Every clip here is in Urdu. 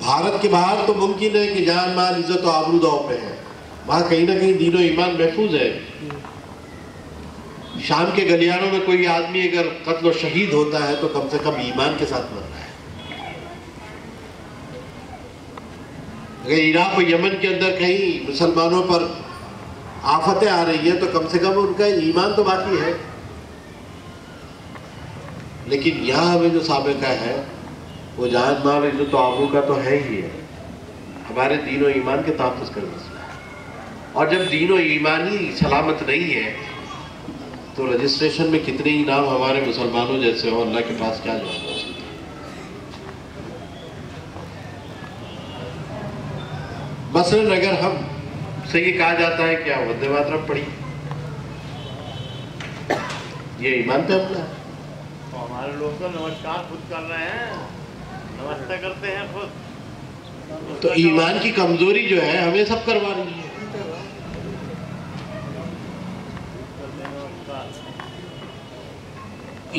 بھارت کے باہر تو ممکن ہے کہ جان مال عزت و آبرو داؤ پہ ہے، وہاں کہیں نہ کہیں دین و ایمان محفوظ ہے۔ شام کے گلیانوں میں کوئی آدمی اگر قتل و شہید ہوتا ہے تو کم سے کم ایمان کے ساتھ مرتا ہے۔ اگر عراق و یمن کے اندر کہیں مسلمانوں پر آفتیں آ رہی ہیں تو کم سے کم ان کا ایمان تو باقی ہے۔ لیکن یہاں ہمیں جو سابقہ ہے وہ جان مال عزت و آبرو کا تو ہے ہی ہے، ہمارے دین و ایمان کے تحفظ کا مسئلہ ہے۔ اور جب دین و ایمان ہی سلامت نہیں ہے تو رجسٹریشن میں کتنے ہی نام ہمارے مسلمانوں جیسے ہوں، اللہ کے پاس کیا جواب ہو سکتا ہے؟ مثلاً اگر ہم سے یہ کہا جاتا ہے کہ آپ وندے ماترم پڑھی، یہ ایمان پہ حملہ ہے۔ ہمارے لوگ تو نمسکار خود کر رہے ہیں، نمستے کرتے ہیں خود۔ تو ایمان کی کمزوری جو ہے ہمیں سب کروا رہی ہے۔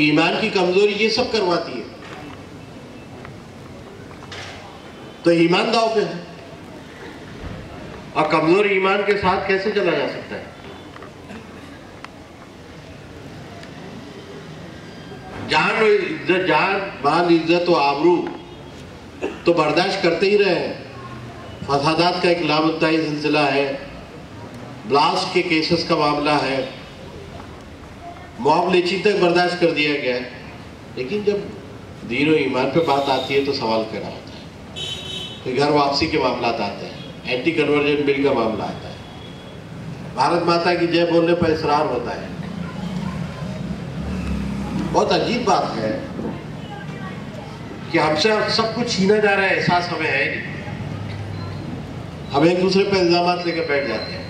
ایمان کی کمزوری یہ سب کرواتی ہے، تو ایمان داؤ پہ ہے، اور کمزور ایمان کے ساتھ کیسے چلا جا سکتا ہے؟ جان مال عزت و آبرو تو برداشت کرتے ہی رہے، فسادات کا ایک لامنتہی سلسلہ ہے، بلاسٹ کے کیسز کا معاملہ ہے، موب لیچی تک برداشت کر دیا گیا ہے۔ لیکن جب دین و ایمان پہ بات آتی ہے تو سوال کھڑا ہوتا ہے، پھر گھر واپسی کے معاملات آتے ہیں، اینٹی کنورجن بل کا معاملہ آتا ہے، بھارت ماتا کی جے بولنے پر اصرار ہوتا ہے۔ بہت عجیب بات ہے کہ ہم سے سب کچھ چھینا جا رہا ہے، احساس ہمیں ہے نہیں، ہم ایک دوسرے پہ الزامات لے کر بیٹھ جاتے ہیں۔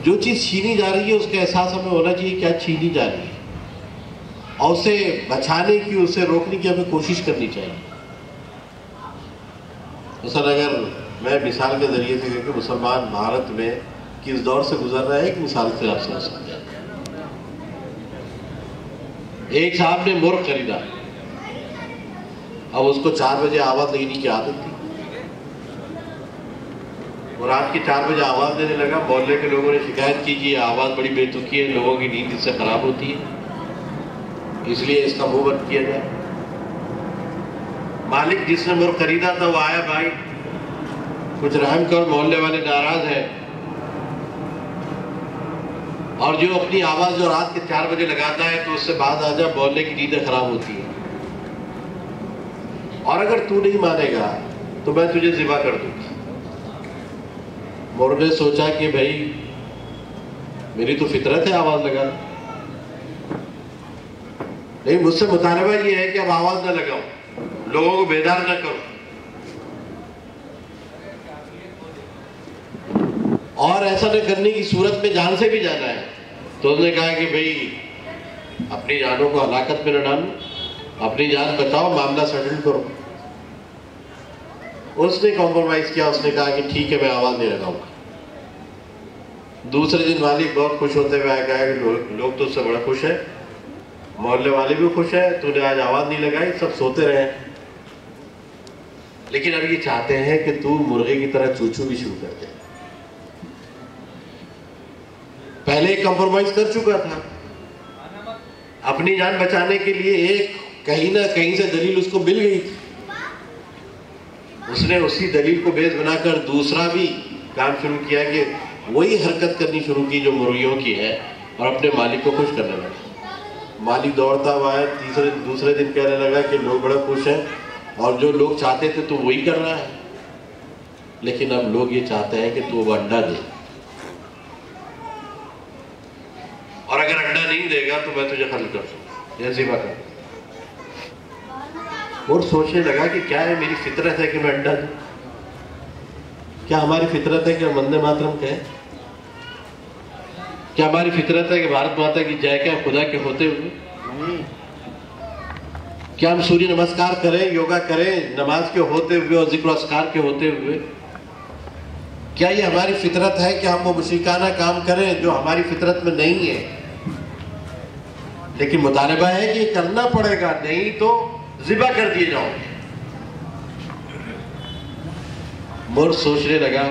جو چیز چھینی جا رہی ہے اس کا احساس ہمیں ہونا چاہیے کیا چھینی جا رہی ہے، اور اسے بچانے کی، اسے روکنے کی ہمیں کوشش کرنی چاہیے۔ مثلا اگر میں مثال کے ذریعے سے کہ مسلمان بھارت میں کس دور سے گزر رہا ہے، ایک مثال سے آپ سمجھ سکتے ہیں۔ ایک صاحب نے مرغ خریدا، اب اس کو 4 بجے آواز دینے کی عادت تھی، اور رات کے 4 بجے آواز دینے لگا۔ محلے کے لوگوں نے شکایت کی کہ یہ آواز بڑی بے تکی ہے، لوگوں کی نیند اس سے خراب ہوتی ہے، اس لیے اس کا منہ بند کیا جائے۔ مالک جس نے مرغ خریدا تھا وہ آیا، بھائی کچھ رحم کر، محلے والے ناراض ہیں، اور جو اپنی آواز جو رات کے 4 بجے لگاتا ہے تو اس سے بعد آ جا، محلے کی نیندیں خراب ہوتی ہیں، اور اگر تو نہیں مانے گا تو میں تجھے ذبح کر دوں گا۔ مرغ نے سوچا کہ بھائی میری تو فطرت ہے آواز لگانا، لیکن مجھ سے مطالبہ یہ ہے کہ اب آواز نہ لگاؤں، لوگوں کو بیدار نہ کروں، اور ایسا نہ کرنے کی صورت میں جان سے بھی جانا ہے۔ تو اس نے کہا کہ بھئی اپنی جانوں کو ہلاکت میں نہ ڈالو، اپنی جان بچاؤ، معاملہ سیٹل کرو۔ اس نے کمپرومائز کیا، اس نے کہا کہ ٹھیک ہے میں آواز نہیں لگاؤں گا۔ دوسرے دن مالک بہت خوش ہوتے ہوئے آیا، کہا کہ لوگ تو اس سے بڑا خوش ہیں، محلے والے بھی خوش ہیں، تو نے آج آواز نہیں لگائی، سب سوتے رہے، لیکن اب یہ چاہتے ہیں کہ تو مرغے کی طرح چوچو بھی شروع کر دے۔ پہلے ایک کمپرومائز کر چکا تھا، اپنی جان بچانے کے لیے ایک کہیں نہ کہیں سے دلیل اس کو مل گئی تھی، اس نے اسی دلیل کو بیس بنا کر دوسرا بھی کام شروع کیا کہ وہی حرکت کرنی شروع کی جو مرغیوں کی ہے، اور اپنے مالک کو خوش کرنے لگا۔ مالک دوڑتا ہوا ہے، دوسرے دن کہنے لگا کہ لوگ بڑا خوش ہیں، اور جو لوگ چاہتے تھے تو وہی کر رہا ہے، لیکن اب لوگ یہ چاہتے ہیں کہ تو وہ انڈا دے، اور اگر انڈا نہیں دے گا تو میں تجھے قتل کر دوں، یہ ذبح کر دوں۔ اور سوچنے لگا کہ کیا ہے میری فطرت ہے کہ میں انڈا دوں؟ کیا ہماری فطرت ہے کہ ہم وندے ماترم کہیں؟ کیا ہماری فطرت ہے کہ بھارت ماتا کی جے کہیں خدا کے ہوتے ہوئے؟ کیا ہم سوریہ نمسکار کریں، یوگا کریں نماز کے ہوتے ہوئے اور ذکر و اذکار کے ہوتے ہوئے؟ کیا یہ ہماری فطرت ہے کہ ہم وہ مشرکانہ کام کریں جو ہماری فطرت میں نہیں ہے؟ لیکن مطالبہ ہے کہ یہ کرنا پڑے گا، نہیں تو ذبح کر دیے جاؤ گے۔ مرغ سوچنے لگا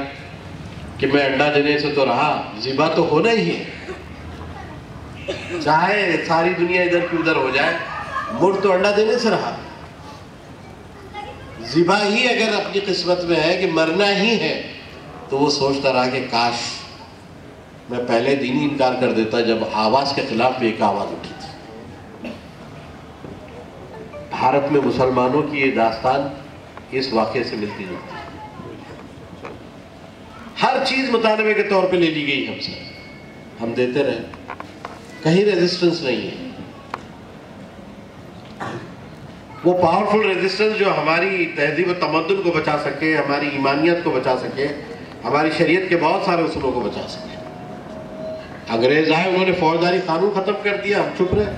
کہ میں انڈا دینے سے تو رہا، ذبح تو ہونا ہی ہے، چاہے ساری دنیا ادھر کی ادھر ہو جائے، مرغ تو انڈا دینے سے رہا۔ ذبح ہی اگر اپنی قسمت میں ہے کہ مرنا ہی ہے، تو وہ سوچتا رہا کہ کاش میں پہلے دن ہی انکار کر دیتا جب آواز کے خلاف بھی ایک آواز اٹھی تھی۔ بھارت میں مسلمانوں کی یہ داستان اس واقعے سے ملتی جلتی ہے۔ ہر چیز مطالبے کے طور پہ لے لی گئی ہم سے، ہم دیتے رہے، کہیں ریزسٹنس نہیں ہے۔ وہ پاورفل ریزسٹنس جو ہماری تہذیب و تمدن کو بچا سکے، ہماری ایمانیت کو بچا سکے، ہماری شریعت کے بہت سارے اصولوں کو بچا سکے۔ انگریز آئے، انہوں نے فوجداری قانون ختم کر دیا، ہم چپ رہے۔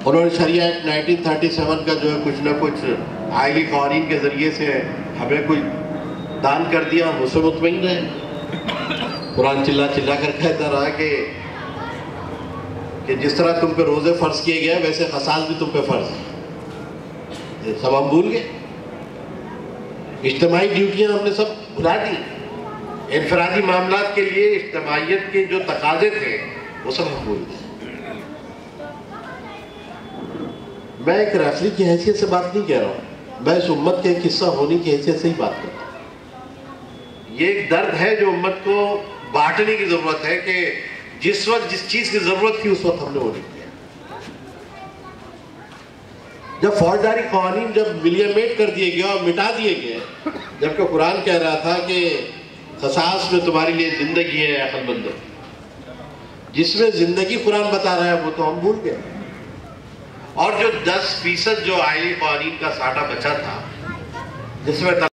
انہوں نے شریعہ ایکٹ 1937 کا جو ہے کچھ نہ کچھ آئلی قوانین کے ذریعے سے ہمیں کچھ دان کر دیا، ہم اسے مطمئن رہے۔ قرآن چلا چلا کر کہتا رہا کہ جس طرح تم پہ روزے فرض کیے گئے ویسے قصاص بھی تم پہ فرض ہے۔ یہ سب ہم بھول گئے، اجتماعی ڈیوٹیاں ہم نے سب بھلا دی، انفرادی معاملات کے لیے اجتماعیت کے جو تقاضے تھے وہ سب ہم بھول گئے۔ میں ایک ریفری کی حیثیت سے بات نہیں کہہ رہا ہوں، میں اس امت کے ایک حصہ ہونے کی حیثیت سے ہی بات کرتا ہوں۔ یہ ایک درد ہے جو امت کو بانٹنے کی ضرورت ہے کہ جس وقت جس چیز کی ضرورت تھی اس وقت ہم نے وہ نہیں کیا۔ جب فوجداری قوانین جب ملیمیٹ کر دیے گئے اور مٹا دیے گئے، جبکہ قرآن کہہ رہا تھا کہ قصاص میں تمہارے لیے زندگی ہے عقل مندو، جس میں زندگی قرآن بتا رہا ہے وہ تو ہم بھول گئے۔ اور جو 10% جو آئلی قوانین کا ساٹا بچا تھا جس میں